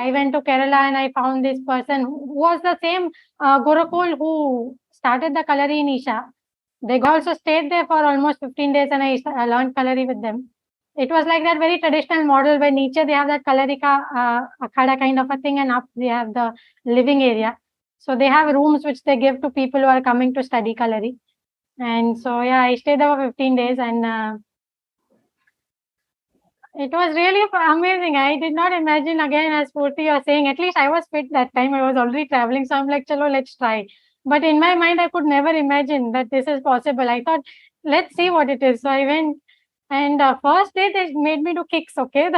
I went to Kerala and I found this person who was the same Gurukul who started the Kalari in Isha. They also stayed there for almost 15 days and I learned Kalari with them. It was like that very traditional model where niche they have that Kalarika akhada kind of a thing, and up they have the living area. So they have rooms which they give to people who are coming to study Kalari. And so, yeah, I stayed there for 15 days and it was really amazing. I did not imagine, again, as Purti was saying, at least I was fit that time. I was already traveling. So I'm like, chalo, let's try. But in my mind, I could never imagine that this is possible. I thought, let's see what it is. So I went and first day they made me do kicks, okay?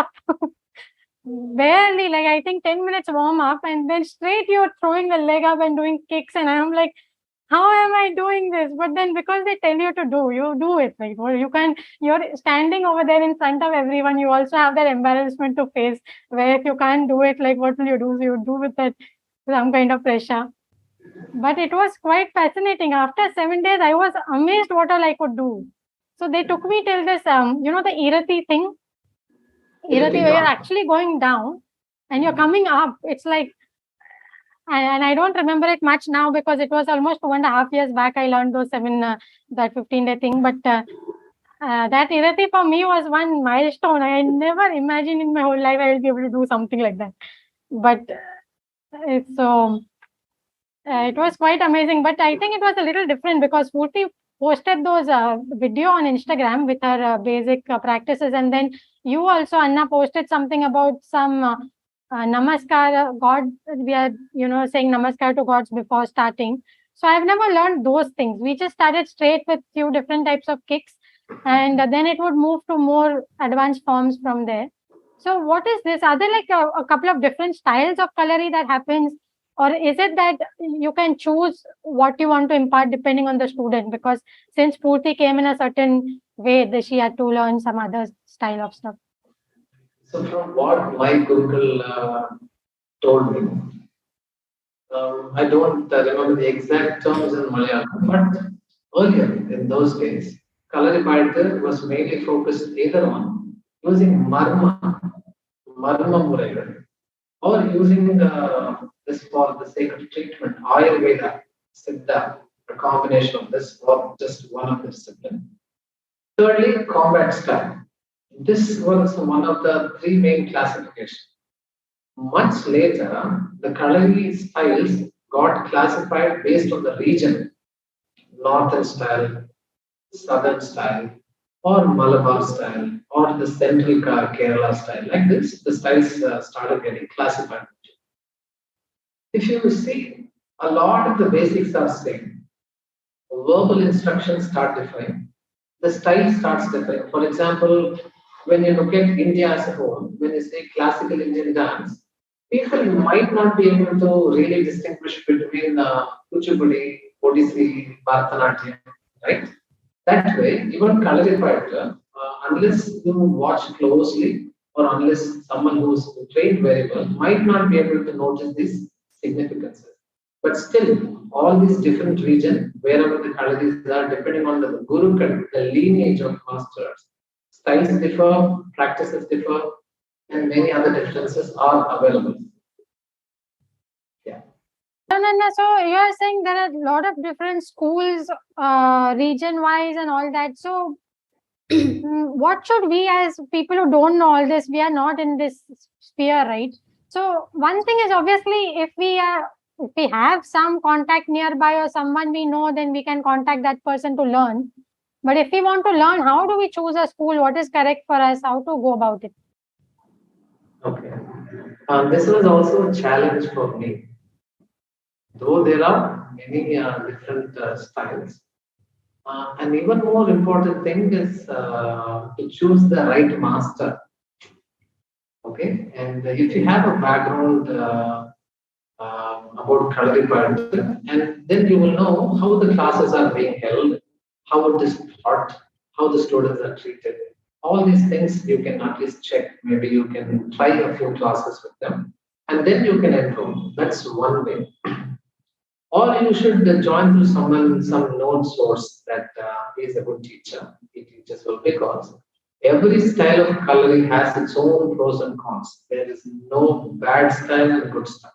Barely, like I think 10 minutes warm up and then straight you're throwing the leg up and doing kicks. And I'm like, how am I doing this? But then because they tell you to do, you do it. Like, well, you're standing over there in front of everyone. You also have that embarrassment to face where if you can't do it, like what will you do? So you do with that some kind of pressure. But it was quite fascinating. After 7 days, I was amazed what all I could do. So they took me till this, the Irati thing. Irati, where you're actually going down and you're coming up. It's like, and I don't remember it much now because it was almost 2.5 years back. I learned those that 15-day thing. But that Irati for me was one milestone. I never imagined in my whole life I will be able to do something like that. But it was quite amazing. But I think it was a little different because Purti posted those video on Instagram with her basic practices, and then you also, Anna, posted something about some namaskar, God, we are, saying namaskar to gods before starting. So I've never learned those things. We just started straight with few different types of kicks, and then it would move to more advanced forms from there. So what is this? Are there like a couple of different styles of Kalari that happens? Or is it that you can choose what you want to impart depending on the student? Because since Purti came in a certain way, that she had to learn some other style of stuff. So from what my Gurukul told me, I don't remember the exact terms in Malayalam, but earlier in those days, Kalaripayattu was mainly focused either on using marma muraigal, or using this for the sake of treatment, Ayurveda, Siddha, a combination of this or just one of the disciplines. Thirdly, combat style. This was one of the three main classifications. Much later, the Kalari styles got classified based on the region, northern style, southern style, or Malabar style, or the central Kerala style. Like this, the styles started getting classified. If you see, a lot of the basics are same. Verbal instructions start differing. The style starts differing. For example, when you look at India as a whole, when you say classical Indian dance, people might not be able to really distinguish between Kuchipudi, Odissi, Bharatanatyam, right? That way, even Kalaripayattu, unless you watch closely or unless someone who's trained very well, might not be able to notice these significances. But still, all these different regions, wherever the Kalaris are, depending on the Guru, the lineage of masters, styles differ, practices differ, and many other differences are available. Yeah. So you are saying there are a lot of different schools, region-wise and all that. So what should we, as people who don't know all this, we are not in this sphere, right? So one thing is, obviously, if we have some contact nearby or someone we know, then we can contact that person to learn. But if we want to learn, how do we choose a school? What is correct for us? How to go about it? Okay. This was also a challenge for me. Though there are many different styles. An even more important thing is to choose the right master. Okay, and if you have a background about Kalaripayattu, and then you will know how the classes are being held, how it is taught, how the students are treated. All these things you can at least check. Maybe you can try a few classes with them, and then you can enroll. That's one way. Or you should join through some known source that is a good teacher. He teaches well, because Every style of coloring has its own pros and cons. There is no bad style and good style.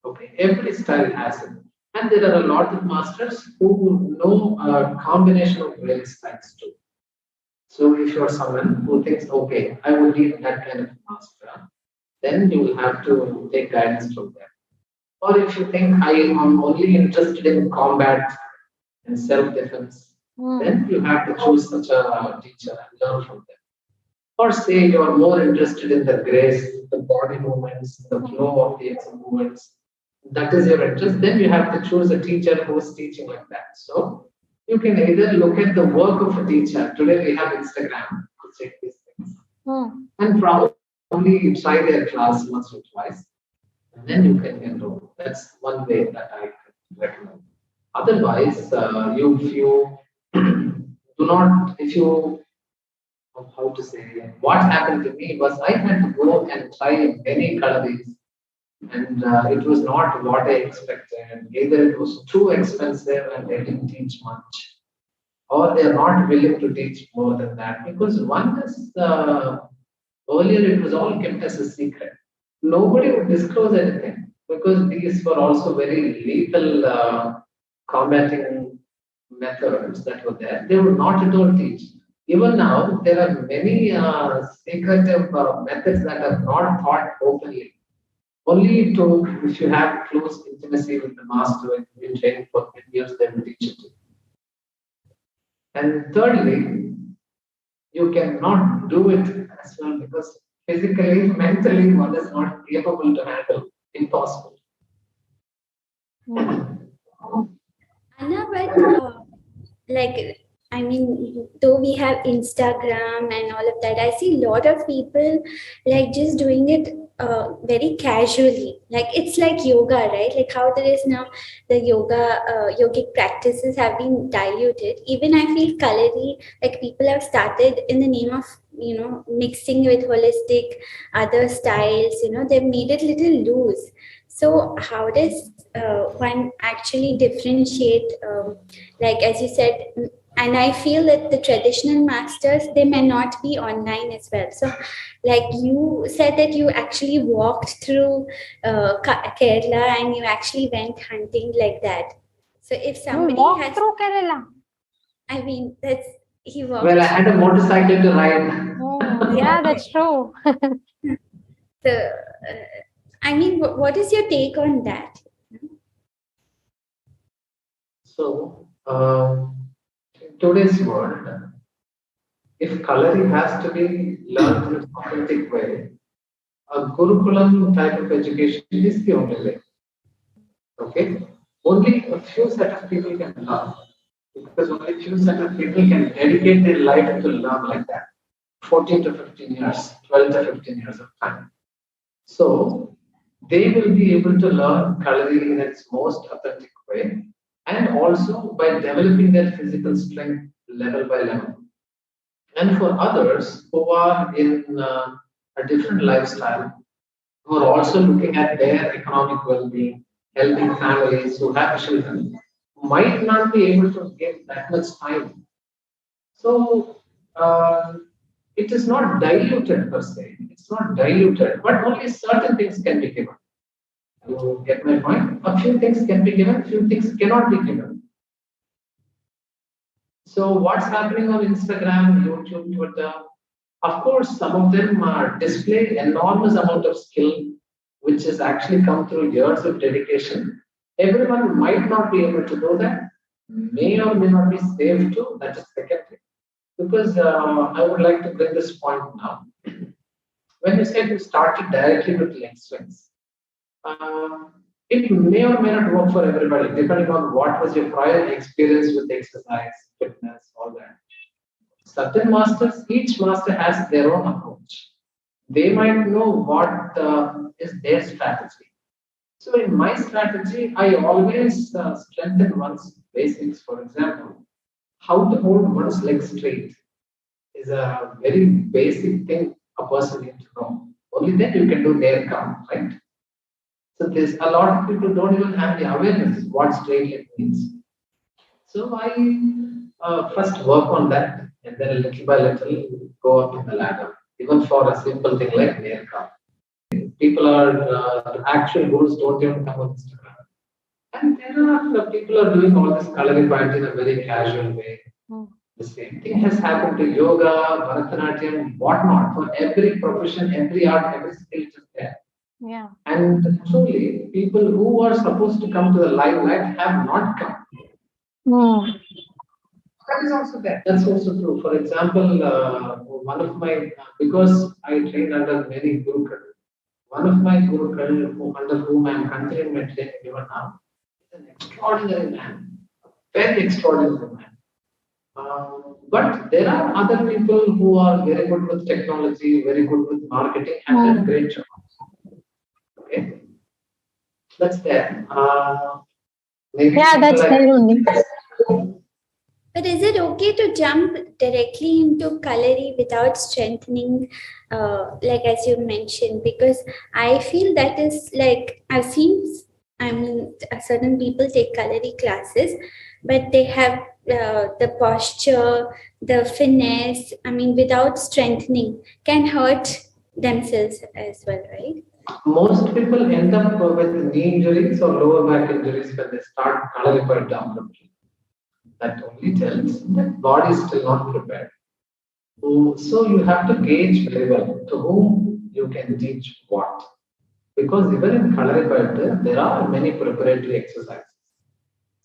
Okay, every style has it. And there are a lot of masters who know a combination of various styles too. So if you're someone who thinks, okay, I would need that kind of master, then you will have to take guidance from them. Or if you think I am only interested in combat and self-defense, then you have to choose such a teacher and learn from them. Or say you're more interested in the grace, the body movements, the flow of the movements. That is your interest. Then you have to choose a teacher who is teaching like that. So you can either look at the work of a teacher. Today we have Instagram to check these things. And probably try their class once or twice. And then you can enroll. That's one way that I recommend. Otherwise, if you do not, if you how to say, what happened to me was I had to go and try many calories, and it was not what I expected. Either it was too expensive and they didn't teach much, or they're not willing to teach more than that. Because one is earlier it was all kept as a secret. Nobody would disclose anything because these were also very lethal combating methods that were there. They would not at all teach. Even now, there are many secretive methods that are not taught openly. Only to if you have close intimacy with the master and you've been training for 10 years, they will teach it to you. And thirdly, you cannot do it as well because physically, mentally, one is not capable to handle. Impossible. Anna, but like, I mean, though we have Instagram and all of that, I see a lot of people like just doing it very casually. Like it's like yoga, right? Like how there is now the yogic practices have been diluted. Even I feel Kalari, like people have started in the name of mixing with holistic other styles. They've made it little loose. So how does one actually differentiate? Like as you said, and I feel that the traditional masters, they may not be online as well. So like you said that you actually walked through Kerala and you actually went hunting like that. So if somebody walked through Kerala, I mean that's he walked. Well, I had a motorcycle to ride. Oh, yeah, that's true. So I mean, what is your take on that? So, in today's world, if Kalari has to be learned in an authentic way, a Gurukulam type of education is the only way. Okay? Only a few set of people can learn. Because only a few set of people can dedicate their life to learn like that. 14 to 15 years, 12 to 15 years of time. So, they will be able to learn Kalari in its most authentic way and also by developing their physical strength level by level. And for others who are in a different lifestyle, who are also looking at their economic well-being, helping families who have children, might not be able to give that much time. So it is not diluted per se. It's not diluted, but only certain things can be given. You get my point? A few things can be given, few things cannot be given. So what's happening on Instagram, YouTube, Twitter? Of course, some of them display enormous amount of skill, which has actually come through years of dedication. Everyone might not be able to do that, may or may not be safe to. That is secondary. Because I would like to bring this point now. When you said you started directly with leg swings, it may or may not work for everybody, depending on what was your prior experience with exercise, fitness, all that. Certain masters, each master has their own approach. They might know what is their strategy. So, in my strategy, I always strengthen one's basics. For example, how to hold one's leg straight is a very basic thing a person needs to know. Only then you can do their count, right? So there's a lot of people don't even have the awareness what straight leg means. So I first work on that. and then little by little go up in the ladder. Even for a simple thing like nail craft, people are actual gurus don't even come on Instagram, and there are people are doing all this Kalaripayattu in a very casual way. The same thing has happened to yoga, Bharatanatyam, whatnot. For every profession, every art, every skill is there. Yeah. And truly, people who are supposed to come to the limelight have not come. That is also there. That's also true. For example, one of my, because I trained under many Gurukul, one of my Gurukul under whom I am continuing my training even now is an extraordinary man, very extraordinary man. But there are other people who are very good with technology, very good with marketing, and done a great job. Okay, that's there. Maybe Yeah, that's like, there only. But is it okay to jump directly into Kalari without strengthening, like as you mentioned? Because I feel that is like, I've seen, I mean, certain people take Kalari classes, but they have the posture, the finesse, I mean, without strengthening, can hurt themselves as well, right? most people end up with knee injuries or lower back injuries when they start Kalaripayattu abruptly. That only tells that body is still not prepared. So you have to gauge very well to whom you can teach what. Because even in Kalaripayattu, there are many preparatory exercises.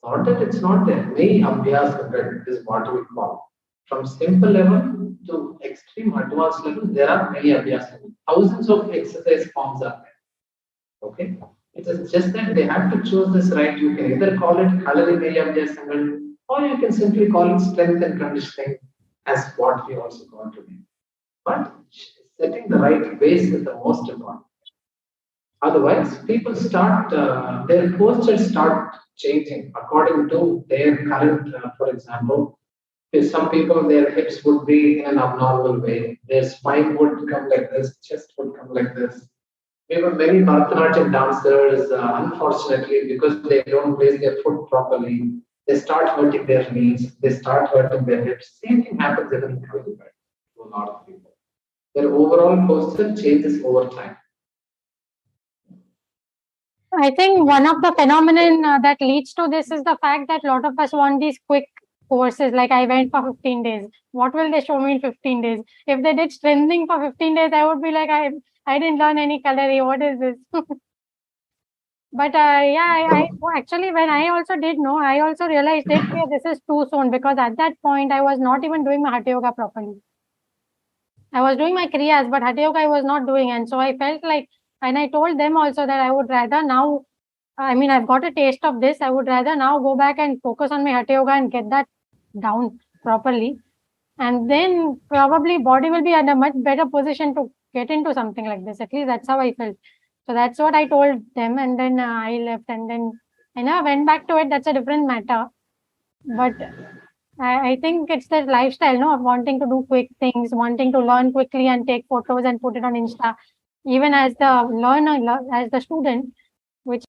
Not that it's not there. Many abhyas is what we call. From simple level to extreme advanced level, there are many abhyas. Thousands of exercise forms are there. Okay? It is just that they have to choose this right. You can either call it Kalari Abhyasangal or you can simply call it strength and conditioning as what we also call today. But setting the right base is the most important. Otherwise, people start, their postures start changing according to their current, for example, if some people, their hips would be in an abnormal way, their spine would come like this, chest would come like this. Even many Bharatanatyam dancers, unfortunately, because they don't place their foot properly, they start hurting their knees, they start hurting their hips. Same thing happens even in Kalari to a lot of people. Their overall posture changes over time. I think one of the phenomenon that leads to this is the fact that a lot of us want these quick courses. Like I went for 15 days. What will they show me in 15 days? If they did strengthening for 15 days, I would be like, I didn't learn any Kalari. What is this? But I actually, when I also did know, I also realized that this is too soon, because at that point I was not even doing my Hatha Yoga properly. I was doing my Kriyas, but Hatha Yoga I was not doing. And so I felt like, and I told them also that I would rather now, I mean, I've got a taste of this. I would rather now go back and focus on my Hatha Yoga and get that down properly. And then probably body will be at a much better position to get into something like this. At least that's how I felt. So that's what I told them. And then I left, and then I never went back to it. That's a different matter. But I think it's that lifestyle, no, of wanting to do quick things, wanting to learn quickly and take photos and put it on Insta. Even as the learner, as the student, which